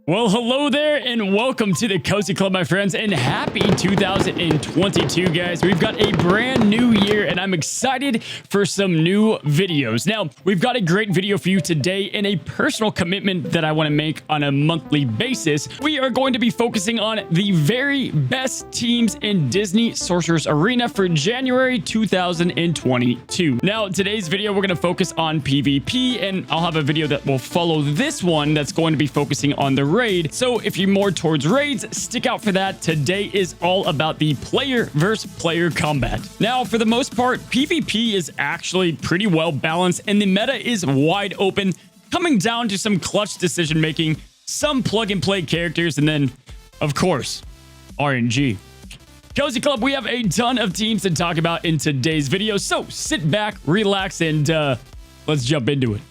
Well, hello there and welcome to the Cozy Club, my friends, and happy 2022, guys. We've got a brand new year and I'm excited for some new videos. Now, we've got a great video for you today and a personal commitment that I want to make on a monthly basis. We are going to be focusing on the very best teams in Disney Sorcerers Arena for January 2022. Now, today's video, we're going to focus on PvP, and I'll have a video that will follow this one that's going to be focusing on the raid. So if you're more towards raids, stick out for that. Today is all about the player versus player combat. Now, for the most part, PvP is actually pretty well balanced and the meta is wide open, coming down to some clutch decision making, some plug and play characters, and then, of course, RNG. Cozy Club, we have a ton of teams to talk about in today's video, so sit back, relax, and let's jump into it.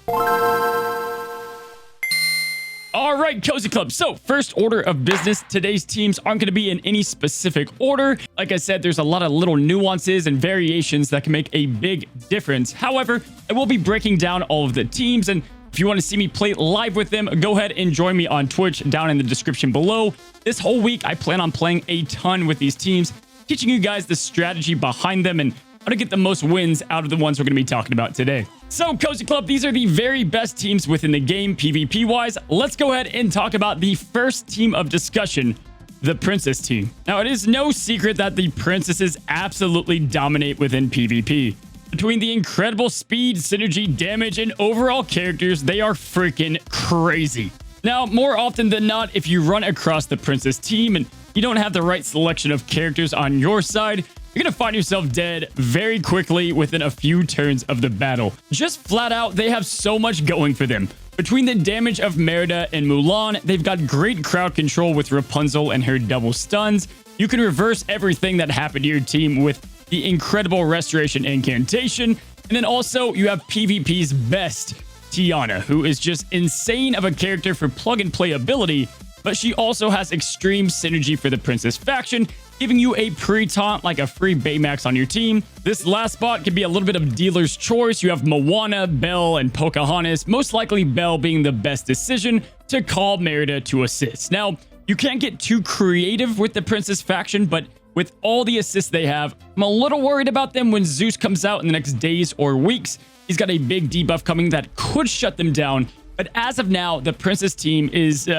All right, Cozy Club. So first order of business, today's teams aren't going to be in any specific order. Like I said, there's a lot of little nuances and variations that can make a big difference. However, I will be breaking down all of the teams, and if you want to see me play live with them, go ahead and join me on Twitch down in the description below. This whole week, I plan on playing a ton with these teams, teaching you guys the strategy behind them and how to get the most wins out of the ones we're going to be talking about today. So, Cozy Club, these are the very best teams within the game, PvP-wise. Let's go ahead and talk about the first team of discussion, the Princess team. Now, it is no secret that the Princesses absolutely dominate within PvP. Between the incredible speed, synergy, damage, and overall characters, they are freaking crazy. Now, more often than not, if you run across the Princess team and you don't have the right selection of characters on your side, you're going to find yourself dead very quickly within a few turns of the battle. Just flat out, they have so much going for them. Between the damage of Merida and Mulan, they've got great crowd control with Rapunzel and her double stuns. You can reverse everything that happened to your team with the incredible Restoration Incantation. And then also, you have PvP's best, Tiana, who is just insane of a character for plug-and-play ability, but she also has extreme synergy for the Princess faction, giving you a pre-taunt like a free Baymax on your team. This last spot can be a little bit of dealer's choice. You have Moana, Belle, and Pocahontas, most likely Belle being the best decision to call Merida to assist. Now, you can't get too creative with the Princess faction, but with all the assists they have, I'm a little worried about them when Zeus comes out in the next days or weeks. He's got a big debuff coming that could shut them down, but as of now, the Princess team is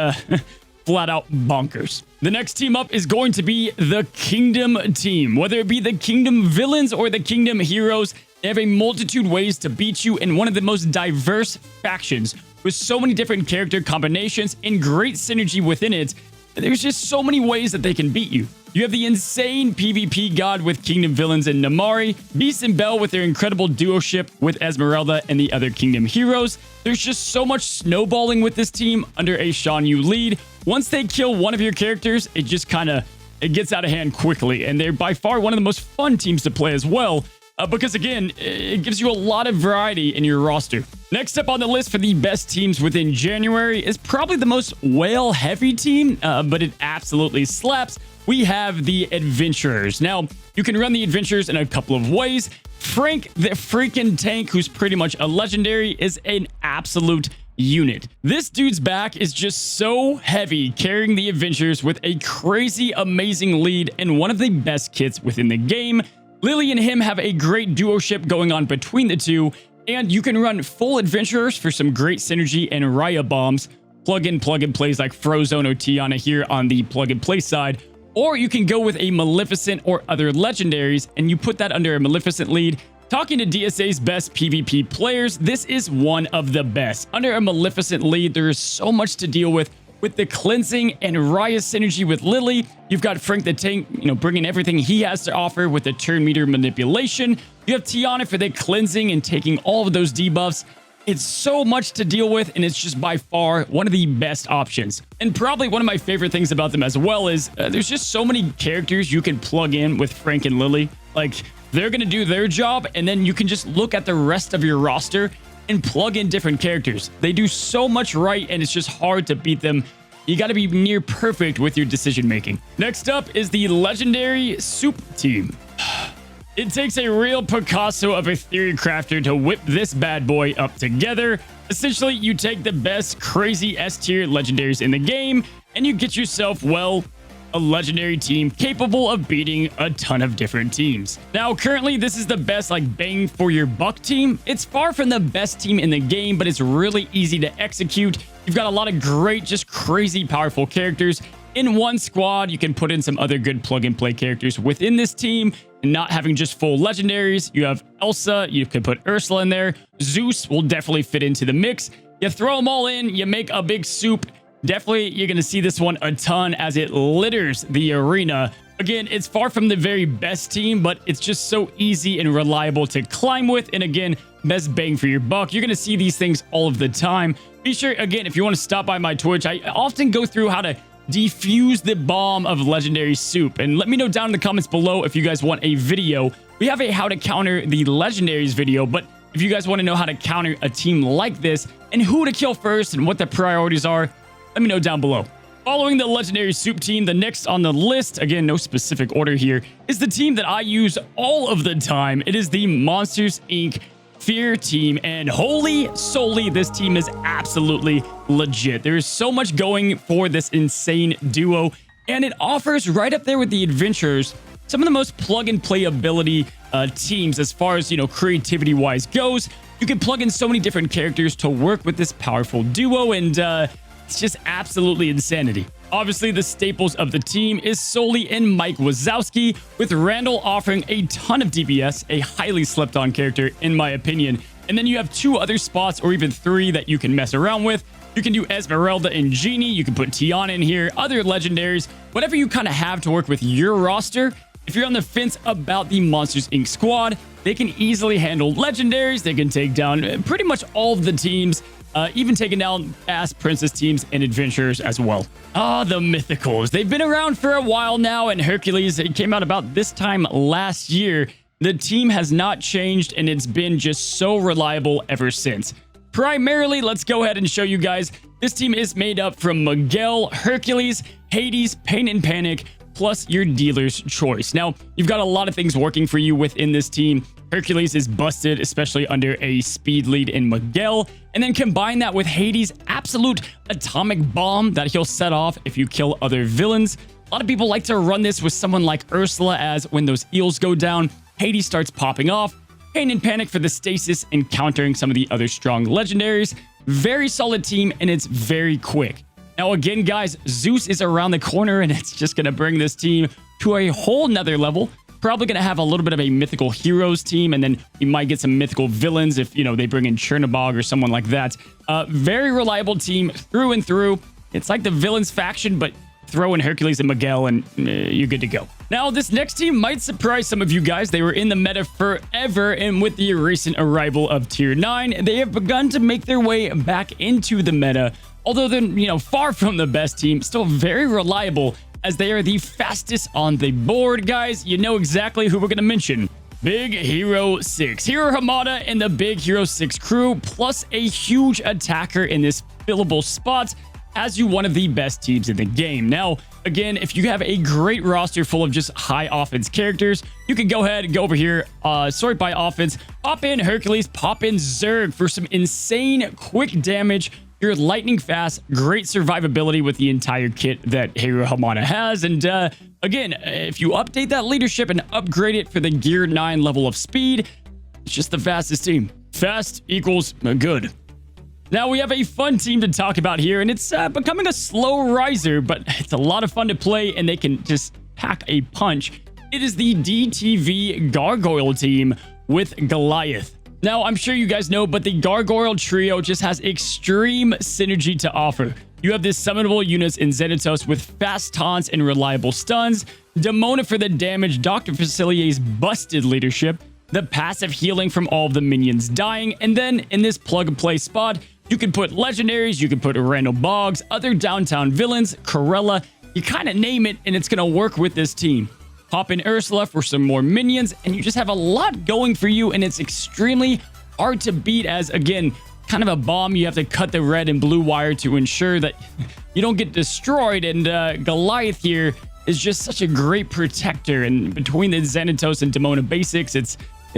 flat out bonkers. The next team up is going to be the Kingdom team. Whether it be the Kingdom villains or the Kingdom heroes, they have a multitude ways to beat you in one of the most diverse factions with so many different character combinations and great synergy within it. There's just so many ways that they can beat you. You have the insane PvP god with Kingdom villains in Namari, Beast and Belle with their incredible duoship with Esmeralda and the other Kingdom heroes. There's just so much snowballing with this team under a Shan Yu lead. Once they kill one of your characters, it just it gets out of hand quickly, and they're by far one of the most fun teams to play as well. Because again, it gives you a lot of variety in your roster. Next up on the list for the best teams within January is probably the most whale-heavy team, but it absolutely slaps. We have the Adventurers. Now, you can run the Adventurers in a couple of ways. Frank, the freaking tank, who's pretty much a legendary, is an absolute unit. This dude's back is just so heavy, carrying the Adventurers with a crazy, amazing lead and one of the best kits within the game. Lily and him have a great duoship going on between the two, and you can run full Adventurers for some great synergy and Raya bombs. Plug and plays like Frozone or Tiana here on the plug and play side. Or you can go with a Maleficent or other legendaries, and you put that under a Maleficent lead. Talking to DSA's best PvP players, this is one of the best. Under a Maleficent lead, there is so much to deal with the cleansing and Raya synergy with Lily. You've got Frank the Tank, bringing everything he has to offer with the turn meter manipulation. You have Tiana for the cleansing and taking all of those debuffs. It's so much to deal with, and it's just by far one of the best options. And probably one of my favorite things about them as well is there's just so many characters you can plug in with Frank and Lily. Like, they're going to do their job, and then you can just look at the rest of your roster and plug in different characters. They do so much right, and it's just hard to beat them. You got to be near perfect with your decision making. Next up is the legendary Soup team. It takes a real Picasso of a theory crafter to whip this bad boy up together. Essentially, you take the best crazy S tier legendaries in the game and you get yourself, well, a legendary team capable of beating a ton of different teams. Now, currently, this is the best like bang for your buck team. It's far from the best team in the game, but it's really easy to execute. You've got a lot of great, just crazy powerful characters. In one squad, you can put in some other good plug-and-play characters within this team and not having just full legendaries. You have Elsa, you can put Ursula in there. Zeus will definitely fit into the mix. You throw them all in, you make a big soup. Definitely, you're going to see this one a ton as it litters the arena. Again, it's far from the very best team, but it's just so easy and reliable to climb with. And again, best bang for your buck. You're going to see these things all of the time. Be sure, again, if you want to stop by my Twitch, I often go through how to defuse the bomb of legendary soup, and let me know down in the comments below if you guys want a video. We have a how to counter the legendaries video, but if you guys want to know how to counter a team like this and who to kill first and what the priorities are, let me know down below. Following the legendary soup team, the next on the list, again, no specific order here, is the team that I use all of the time. It is the Monsters Inc. Fear team, and holy solely, this team is absolutely legit. There is so much going for this insane duo, and it offers right up there with the adventurers some of the most plug and play ability teams as far as, you know, creativity wise goes. You can plug in so many different characters to work with this powerful duo, and it's just absolutely insanity. Obviously, the staples of the team is solely in Mike Wazowski, with Randall offering a ton of DPS, a highly slept on character in my opinion. And then you have two other spots, or even three, that you can mess around with. You can do Esmeralda and Genie, you can put Tiana in here, other legendaries, whatever you kind of have to work with your roster. If you're on the fence about the Monsters Inc. squad, they can easily handle legendaries, they can take down pretty much all of the teams, even taking down ass princess teams and adventurers as well. The Mythicals. They've been around for a while now, and Hercules, it came out about this time last year. The team has not changed, and it's been just so reliable ever since. Primarily, let's go ahead and show you guys. This team is made up from Miguel, Hercules, Hades, Pain and Panic, plus your dealer's choice. Now, you've got a lot of things working for you within this team. Hercules is busted, especially under a speed lead in Miguel. And then combine that with Hades' absolute atomic bomb that he'll set off if you kill other villains. A lot of people like to run this with someone like Ursula, as when those eels go down, Hades starts popping off. Pain and Panic for the stasis and countering some of the other strong legendaries. Very solid team, and it's very quick. Now, again, guys, Zeus is around the corner, and it's just going to bring this team to a whole nother level. Probably going to have a little bit of a mythical heroes team, and then you might get some mythical villains if, you know, they bring in Chernobog or someone like that. Very reliable team through and through. It's like the villains faction, but throw in Hercules and Miguel, and you're good to go. Now, this next team might surprise some of you guys. They were in the meta forever, and with the recent arrival of Tier 9, they have begun to make their way back into the meta. Although they're, you know, far from the best team, still very reliable, as they are the fastest on the board. Guys, you know exactly who we're going to mention. Big Hero 6. Hero Hamada and the Big Hero 6 crew, plus a huge attacker in this fillable spot, has you one of the best teams in the game. Now, again, if you have a great roster full of just high offense characters, you can go ahead and go over here, sort by offense, pop in Hercules, pop in Zerg for some insane quick damage. You're lightning fast, great survivability with the entire kit that Hero Hamada has. And again, if you update that leadership and upgrade it for the Gear 9 level of speed, it's just the fastest team. Fast equals good. Now, we have a fun team to talk about here, and it's becoming a slow riser, but it's a lot of fun to play, and they can just pack a punch. It is the DTV Gargoyle team with Goliath. Now, I'm sure you guys know, but the Gargoyle trio just has extreme synergy to offer. You have this summonable units in Xanatos with fast taunts and reliable stuns, Demona for the damage, Dr. Facilier's busted leadership, the passive healing from all of the minions dying, and then in this plug-and-play spot, you can put legendaries, you can put Randall Boggs, other downtown villains, Corella, you kind of name it, and it's going to work with this team. Pop in Ursula for some more minions, and you just have a lot going for you, and it's extremely hard to beat as, again, kind of a bomb. You have to cut the red and blue wire to ensure that you don't get destroyed, and Goliath here is just such a great protector, and between the Xanatos and Demona basics, it's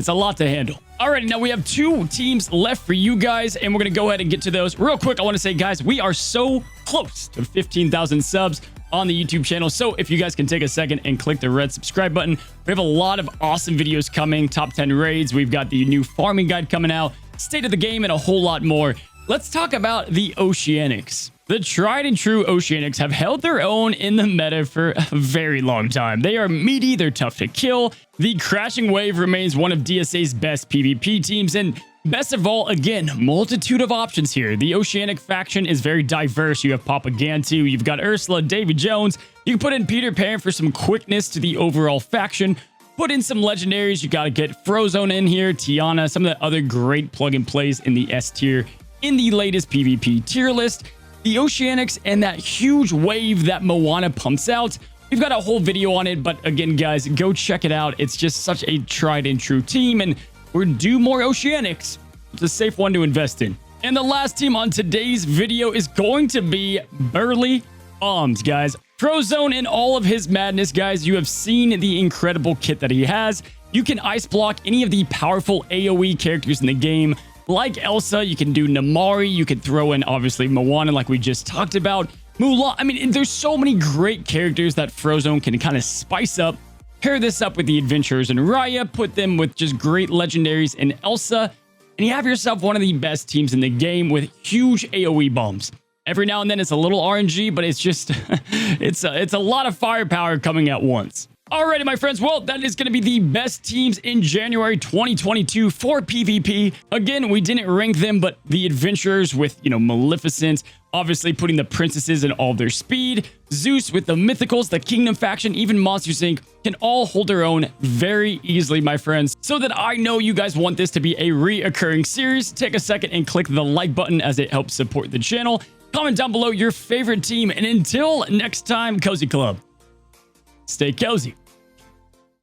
a lot to handle. All right, now we have 2 teams left for you guys, and we're going to go ahead and get to those. Real quick, I want to say, guys, we are so close to 15,000 subs on the YouTube channel. So if you guys can take a second and click the red subscribe button, we have a lot of awesome videos coming, top 10 raids. We've got the new farming guide coming out, state of the game, and a whole lot more. Let's talk about the Oceanics. The tried and true Oceanics have held their own in the meta for a very long time. They are meaty, they're tough to kill. The Crashing Wave remains one of DSA's best PvP teams, and best of all, again, multitude of options here. The Oceanic faction is very diverse. You have Papagantu, you've got Ursula, Davy Jones. You can put in Peter Pan for some quickness to the overall faction. Put in some legendaries. You got to get Frozone in here, Tiana, some of the other great plug and plays in the S tier in the latest PvP tier list. The Oceanics and that huge wave that Moana pumps out. We've got a whole video on it, but again, guys, go check it out. It's just such a tried and true team, and we're due more Oceanics. It's a safe one to invest in. And the last team on today's video is going to be Brrrly Bombs, guys. Frozone in all of his madness, guys. You have seen the incredible kit that he has. You can ice block any of the powerful AoE characters in the game. Like Elsa, you can do Namari, you can throw in, obviously, Moana, like we just talked about. Mulan, I mean, there's so many great characters that Frozone can kind of spice up. Pair this up with the Adventurers and Raya, put them with just great legendaries in Elsa, and you have yourself one of the best teams in the game with huge AoE bombs. Every now and then it's a little RNG, but it's just, it's a lot of firepower coming at once. Alrighty, my friends, well, that is going to be the best teams in January 2022 for PvP. Again, we didn't rank them, but the Adventurers with, Maleficent, obviously putting the princesses in all their speed, Zeus with the Mythicals, the Kingdom faction, even Monsters Inc. can all hold their own very easily, my friends. So that I know you guys want this to be a reoccurring series, take a second and click the like button as it helps support the channel. Comment down below your favorite team, and until next time, Cozy Club, stay cozy.